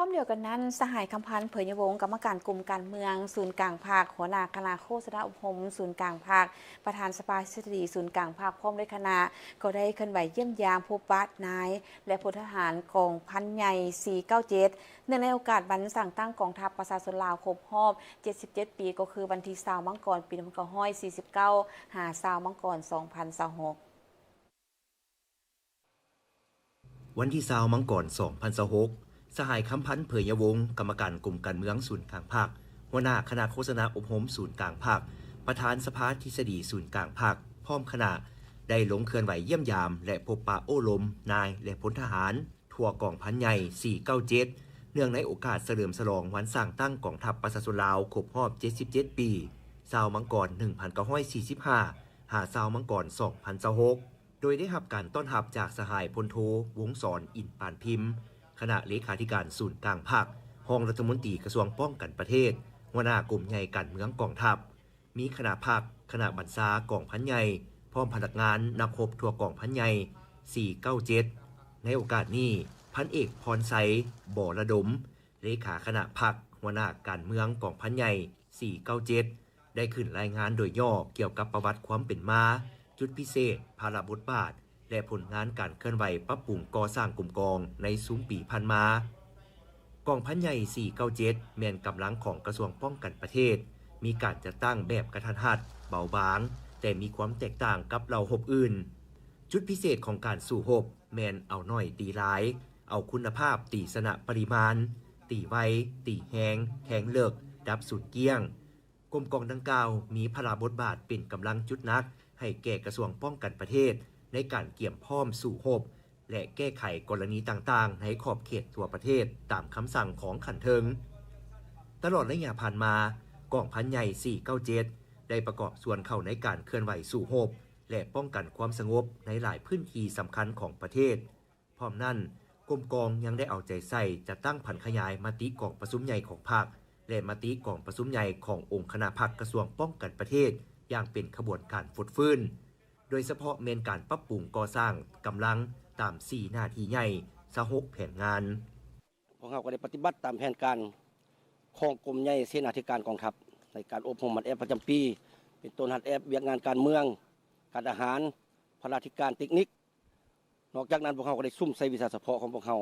ร้อมเดียวกันนั้นสหายคำพันธ์เผยยวงศ์กรรมการกลุ่มการเมืองศูนย์กลางภาคหัวหน้าคณะโฆษณาอบรมศูนย์กลางภาคประธานสภาทฤษฎีศูนย์กลางภาคพร้อมด้วยคณะก็ได้เคลื่อนไหวเยี่ยมยามผู้ปะนายและพลทหารกองพันใหญ่497เนื่องในโอกาสวันสั่งตั้งกองทัพประชาชนลาวครบรอบ77ปีก็คือวันที่20มังกรปี2549หา20มังกร2026วันที่20มังกร2026สหายคำพันธ์เผยยวงศ์กรรมการกลุ่มการเมืองศูนย์กลางภาคหัวหน้าคณะโฆษณาอบรมศูนย์กลางภาคประธานสภาทฤษฎีศูนย์กลางภาคพร้อมคณะได้ลงเคลื่อนไหวเยี่ยมยามและพบปะโอ้ลมนายและพลทหารทั่วกองพันใหญ่497เนื่องในโอกาสเฉลิมฉลองวันสร้างตั้งกองทัพประชาชนลาวครบรอบ77ปี20มังกร1945หา20มังกร2026โดยได้รับการต้อนรับจากสหายพลโทวงศรอินปานพิมพ์คณะเลขาธิการศูนย์กลางภาคห้องรัฐมนตรีกระทรวงป้องกันประเทศหัวหน้ากลุ่มใหญ่การเมืองกองทัพมีคณะภาคคณะบัญชากองพันใหญ่พร้อมพนักงานนักรบทั่วกองพันใหญ่497ในโอกาสนี้พันเอกพรไสบ่อระดมเลขาคณะภาคหัวหน้าการเมืองกองพันใหญ่497ได้ขึ้นรายงานโดยย่อเกี่ยวกับประวัติความเป็นมาจุดพิเศษภาระบทบาทและผลงานการเคลื่อนไหวปรับปรุงก่อสร้างกลุ่มกองในซุ้มปีพันมากองพันใหญ่497แม่นกำลังของกระทรวงป้องกันประเทศมีการจัดตั้งแบบกระทันหันเบาบางแต่มีความแตกต่างกับเหล่ารบอื่นจุดพิเศษของการสู้รบแม่นเอาน้อยตีหลายเอาคุณภาพตีสนะปริมาณตีไวตีแหงแข็งเลิกดับสุดเกี้ยงกรมกองดังกล่าวมีพลาบทบาทเป็นกำลังจุดนักให้แก่กระทรวงป้องกันประเทศในการเกี่ยมพร้อมสู่รบและแก้ไขกรณีต่างๆในขอบเขตทั่วประเทศตามคำสั่งของขันเทิงตลอดระยะผ่านมากองพันใหญ่497ได้ประกอบส่วนเข้าในการเคลื่อนไหวสู่รบและป้องกันความสงบในหลายพื้นที่สำคัญของประเทศพร้อมนั้นกรมกองยังได้เอาใจใส่จะตั้งผันขยายมติกองประชุมใหญ่ของภาคและมติกองประชุมใหญ่ขององค์คณะพรรคกระทรวงป้องกันประเทศอย่างเป็นขบวนการฟุดฟื้นโดยเฉพาะเมนการปรับปรุงก่อสร้างกำลังตาม4หน้าที่ใหญ่26แผนงานพวกเราก็ได้ปฏิบัติตามแผนการของกรมใหญ่เสนาธิการกองทัพในการอบรมมันแอบประจำปีเป็นต้นหัดแอบเวียกงานการเมืองการอาหารพลาธิการเทคนิคนอกจากนั้นพวกเราก็ได้ซุ่มใส่วิชาเฉพาะของพวกเรา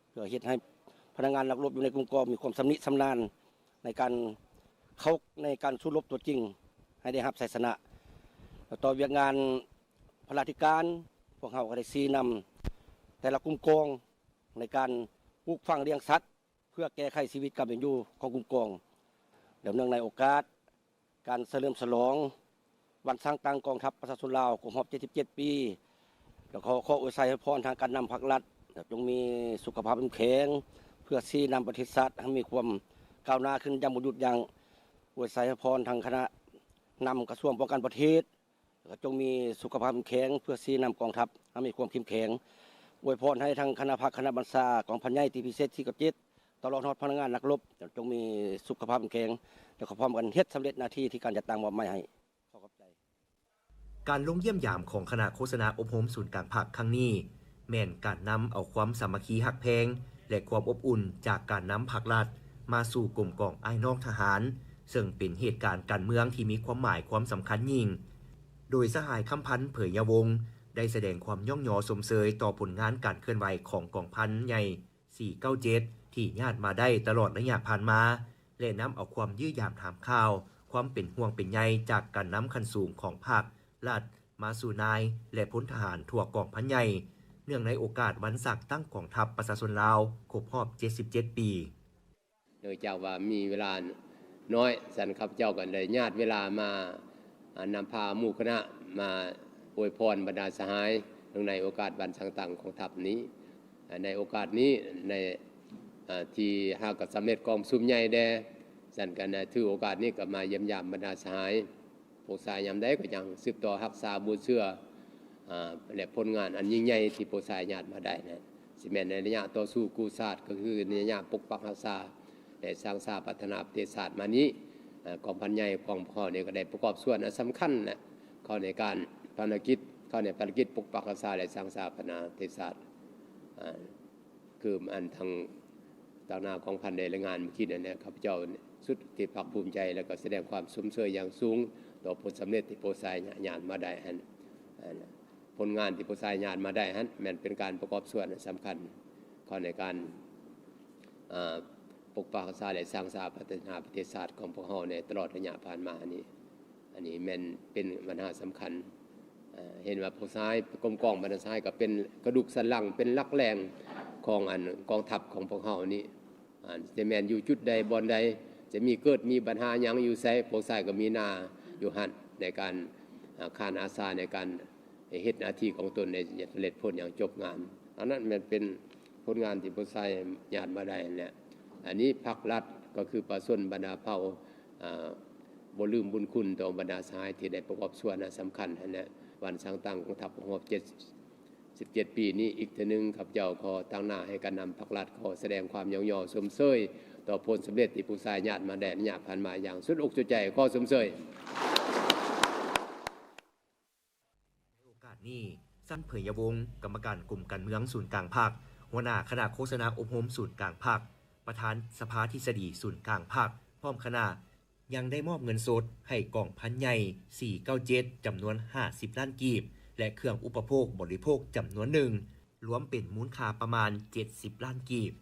เพื่อเฮ็ดให้พนักงานนักรบอยู่ในกลุ่มกองมีความชำนาญในการสู้รบตัวจริงให้ได้รับชัยชนะต่อเวียกงานพลาธิการพวกเราก็ได้ชี้นำแต่ละกลุ่มกองในการปลูกฝังเลี้ยงสัตว์เพื่อแก้ไขชีวิตการเป็นอยู่ของกลุ่มกองเนื่องในโอกาสการเฉลิมฉลองวันสร้างตั้งกองทัพประชาชนลาวครบรอบ77ปีแล้วขออวยพรทางการนำภาครัฐจงมีสุขภาพแข็งเพื่อชี้นำประเทศชาติให้มีความก้าวหน้าขึ้นอย่างบ่หยุดยั้งอวยพรทางคณะนำกระทรวงป้องกันประเทศจงมีสุขภาพแข็งเพื่อชี้นำกองทัพให้มีความเข้มแข็งอวยพรให้ทางคณะพรรคคณะบัญชากองพันใหญ่ที่พิเศษ497ตลอดพนักงานนักรบจงมีสุขภาพแข็งและขอพร้อมกันเฮ็ดสำเร็จหน้าที่ที่การจัดตั้งมอบหมายให้ขอบใจการลงเยี่ยมยามของคณะโฆษณาอบรมศูนย์กลางภาคครั้งนี้แม่นการนำเอาความสามัคคีหักแพงและความอบอุ่นจากการนำภาครัฐมาสู่กลุ่มกองอ้ายน้องทหารซึ่งเป็นเหตุการณ์การเมืองที่มีความหมายความสำคัญยิ่งโดยสหายคำพันธ์เผยยวงศ์ได้แสดงความย่องยอสมเสยต่อผลงานการเคลื่อนไหวของกองพันใหญ่497ที่ญาติมาได้ตลอดระยะผ่านมาและนำเอาความยื้อยามถามข่าวความเป็นห่วงเป็นใยจากการนำขั้นสูงของภาครัฐมาสู่นายและพลทหารทั่วกองพันใหญ่เนื่องในโอกาสวันสักตั้งกองทัพประชาชนลาวครบรอบ77ปีเนื่องจากว่ามีเวลาน้อยสันครับเจ้ากันเลยญาติเวลามานำพาหมู่คณะมาอวยพรบรรดาสหายในโอกาสวันสังตั้งของทัพนี้ในโอกาสนี้ในที่หากสำเร็จกองซุ้มใหญ่แดสันกันถือโอกาสนี้ก็มาเยี่ยมยามบรรดาสหายพวกสายยามได้ก็ยังสืบต่อรักษาบูชาเชื่อและผลงานอันยิ่งใหญ่ที่พวกสายญาติมาได้นะสิแม่นในระยะต่อสู้กู้ชาติก็คือในระยะปกปักรักษาและสร้างสาพัฒนาประเทศชาติมานี้กองพันใหญ่ของพ่อเนี่ยก็ได้ประกอบส่วนสำคัญนะเข้าในการภารกิจปกปักรักษาและสร้างสาพัฒนาประเทศชาติคืออันทาง ต่างหน้าของพันในรายงานเมื่อกี้นั่นแหละข้าพเจ้าสุดที่ภาคภูมิใจและก็แสดงความสมเสยอย่างสูงต่อผลสำเร็จที่โปรไซญาณมาได้ฮันผลงานที่โปรไซญาณมาได้ฮันแม้นเป็นการประกอบส่วนสำคัญข้อในการปกปักรักษาและสร้างสรรค์พัฒนาประเทศชาติของพวกเราในตลอดระยะผ่านมาอันนี้แม่นเป็นปัญหาสำคัญเห็นว่าโปรไซกรมกองบรรณาซ้ายก็เป็นกระดูกสันหลังเป็นหลักแรงของกองทัพของพวกเรานี่จะแม่นอยู่จุดใดบอนใดจะมีเกิดมีปัญหายังอยู่ไสโปรไซก็มีนาอยู่หันในการคานอาสาในการเฮ็ดหน้าที่ของตนในสำเร็จผลอย่างจบงานอันนั้นมันเป็นผลงานที่โปรไซญาติมาได้แหละอันนี้ภาครัฐก็คือประชาชนบรรดาเผ่าบ่ลืมบุญคุณต่อบรรดาสหายที่ได้ประกอบส่วนสำคัญนะวันสร้างตั้งกองทัพของ17 ปีนี้อีกทีนึงครับเจ้าขอตั้งหน้าให้การนำภาครัฐขอแสดงความย่อสมเสยต่อผลสำเร็จที่ผู้สายญาติมาแดนญาติผ่านมาอย่างสุดอกสุดใจขอสมเสยในโอกาสนี้สั้นเผยยวงศ์กรรมการกลุ่มการเมืองศูนย์กลางภาคหัวหน้าคณะโฆษณาอบรมศูนย์กลางภาคประธานสภาทฤษฎีศูนย์กลางภาคพร้อมคณะยังได้มอบเงินสดให้กองพันใหญ่497จำนวน50ล้านกีบและเครื่องอุปโภคบริโภคจำนวนหนึ่งรวมเป็นมูลค่าประมาณ70ล้านกีบ